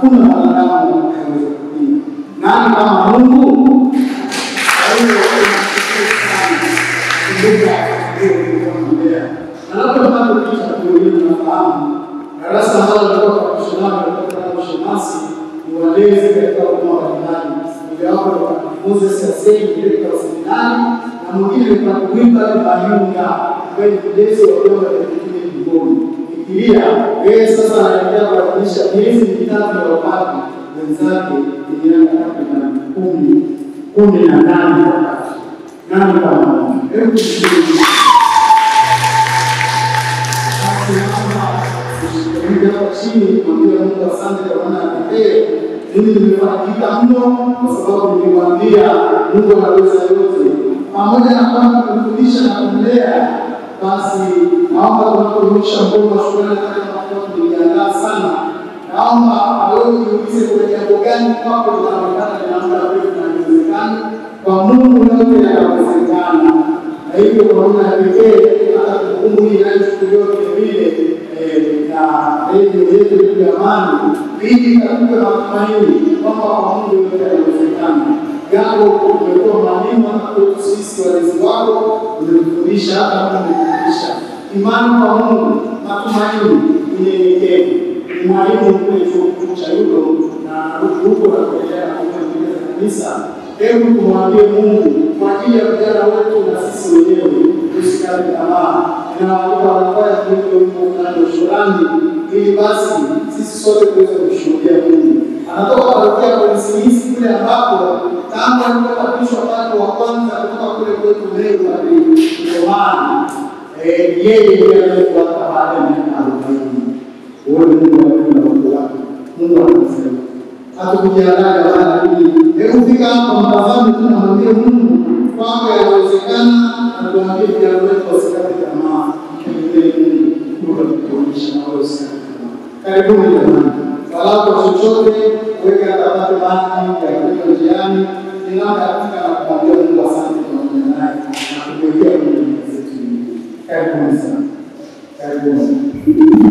hakuna mwanadamu anayeweza kupinga. Nani kama Mungu? Tunapopita kuuliza nafahamu darasa ambalo lilikuwa kwa kushindana kwa kushimasi ni walezi katika huduma mbalimbali. Mojawapo ni Moses Kasei katika seminari na mwingine ni Kuimba Bayunga ambaye ni mlezi wa vyombo vya kidini mbinguni. Fikiria yeye sasa anaendelea kuadhimisha miezi mitatu ya wakati wenzake vijana takriban 18 wakati. Nani kama Mungu? Hebu tusikilize. Chini mwambie Mungu asante kwa maana pekee mimi nimefanikika mno kwa sababu nilimwambia Mungu anaweza yote. Pamoja na kwamba kumfundisha na kumlea, basi naomba tunapoonyesha Mungu shukrani kwa kujiandaa sana. Naomba wewe uniulize kwa jambo gani kwako linaonekana lina muda mrefu na inawezekana. Kwa Mungu yote yanawezekana. Na hivyo kwa maana pekee hata kumbukumbu hii inayochukuliwa vile na redio yetu ya Amani ili katika matumaini kwamba kwa Mungu yote yanawezekana. Jambo umekuwa mwalimu kwetu sisi walezi wako, umefundisha hata umefundisha imani kwa Mungu, matumaini, unyenyekevu. Ni mwalimu kule chuo kikuu cha Yudo na huko na kuendelea na kuendeleza kanisa. Hebu tumwambie Mungu kwa ajili ya vijana wetu na sisi wenyewe tusikate tamaa. Ninawaalika wanakwaya kuimba wimbo fulani wa shukrani ili basi sisi sote tuweze kushuhudia Mungu. Anatoka parokia kwa Msimisi kule ambapo tangu alipopatishwa padri wa kwanza kutoka kule kwetu Meru hadi Romani. Yeye ndiye anayefuata baada ya miaka 40. Wewe Mungu anakuja Mungu wako. Mungu anasema hatukujiandaa bwana hili. Hebu fika hapa mtazame tunamwambia Mungu kwamba yanawezekana na tuambie vijana wetu wasikate tamaa. Mungu atuonyeshe na wao usikate tamaa. Karibuni jamani. Walau kwa chochote weka tapate maji ya kunywa njiani. Ninaomba kufika na kumwambia Mungu asante kwa pamoja naye na kumwekea Mungu zetu. Karibuni sana. Karibuni.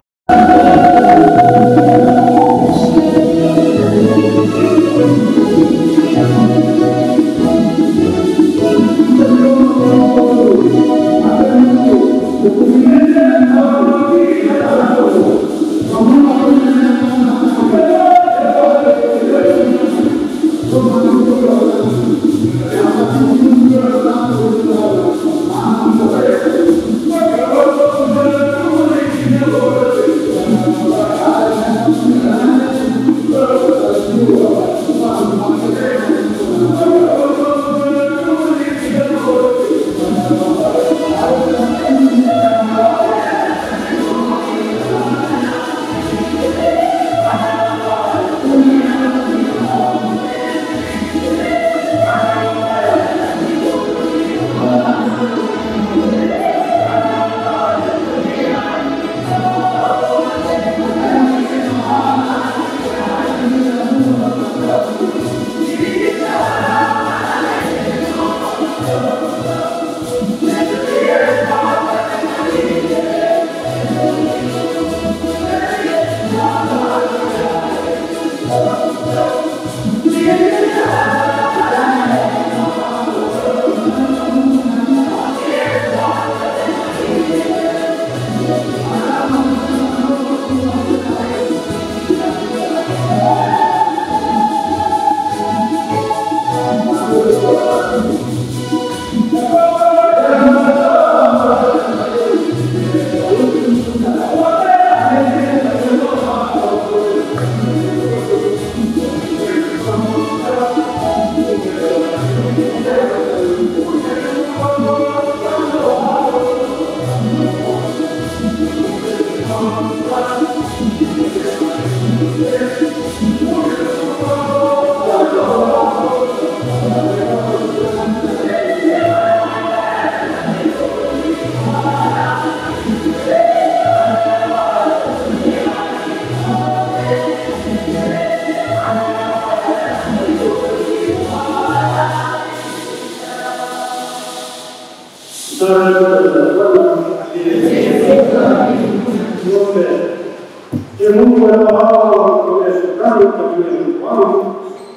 Mungu anawaona kwa shukrani utajua wangu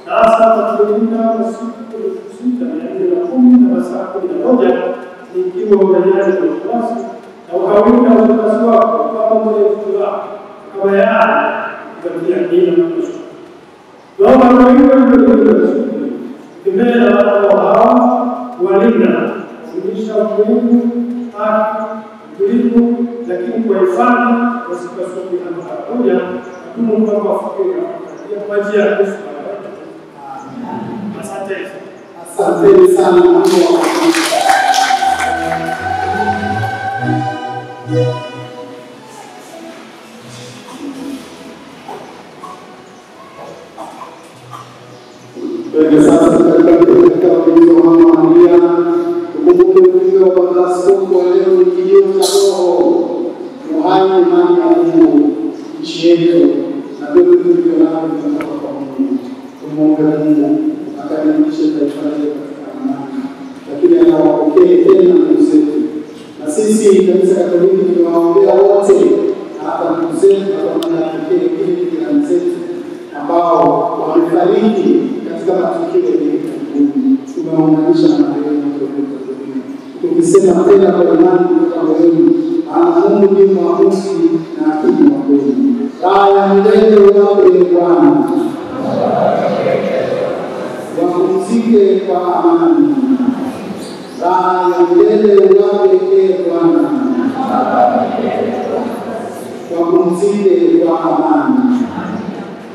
na hasa tukilinda masiku 6,410 na masaa 11 nikiwa unajali kwa klasi na ukawinda utakaso wako kama mwenye kutulao kama yaani kukatia dini na kushu. Naomba kwa hiyo kimela watu hao walinda kufundisha utulivu, haki, utulivu, lakini kwa ifani wasikasuki kama hakuja kutumu kama wafikira kwa njia ya Kristo. Asante. Asante sana Mungu. Kwa sasa katika ulinzi wa Mama Maria, tukumbuke ujumbe wa Baba Askofu wa leo ni kilio cha roho, uhai, imani ya Mungu, nchi yetu na vyote tulivyo navyo vinatoka kwa Mungu. Tumuombe Mungu akaribishe taifa letu katika amani, lakini anawapokee tena ndugu zetu. Na sisi Kanisa Katoliki tunawaombea wote, hata ndugu zetu na wanapokee kile jirani zetu ambao wamefariki katika matukio ya hivi karibuni. Tunaunganisha na marehemu wote, tukisema tena kwa imani kutoka moyoni, maana Mungu ndiye mwamuzi na hakimu wa kweli. Raha ya milele uwape Bwana, wapumzike kwa amani. Raha ya milele uwape Bwana, wapumzike kwa amani.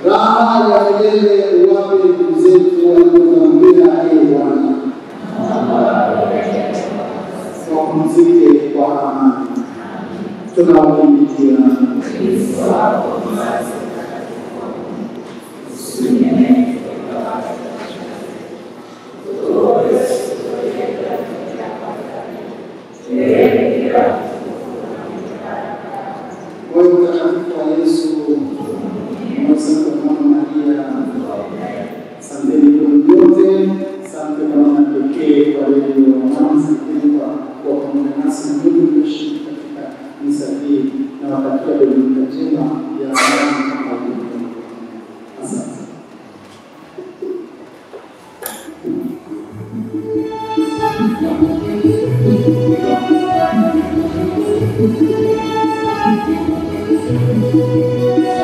Raha ya milele uwape ndugu zetu waliotambia Bwana, wapumzike kwa amani. Tunawakimbilia Kristo wako mzazi Moyo mtakatifu wa Yesu, Mwokozi wa Mama Maria, asanteni kwa yote, asante kwa namna pekee kwa leo mwanzo kwa pamoja nasi Mungu kushiriki katika misa hii na wakati wa Dominika njema ya amani na upendo. Asante. Thank you.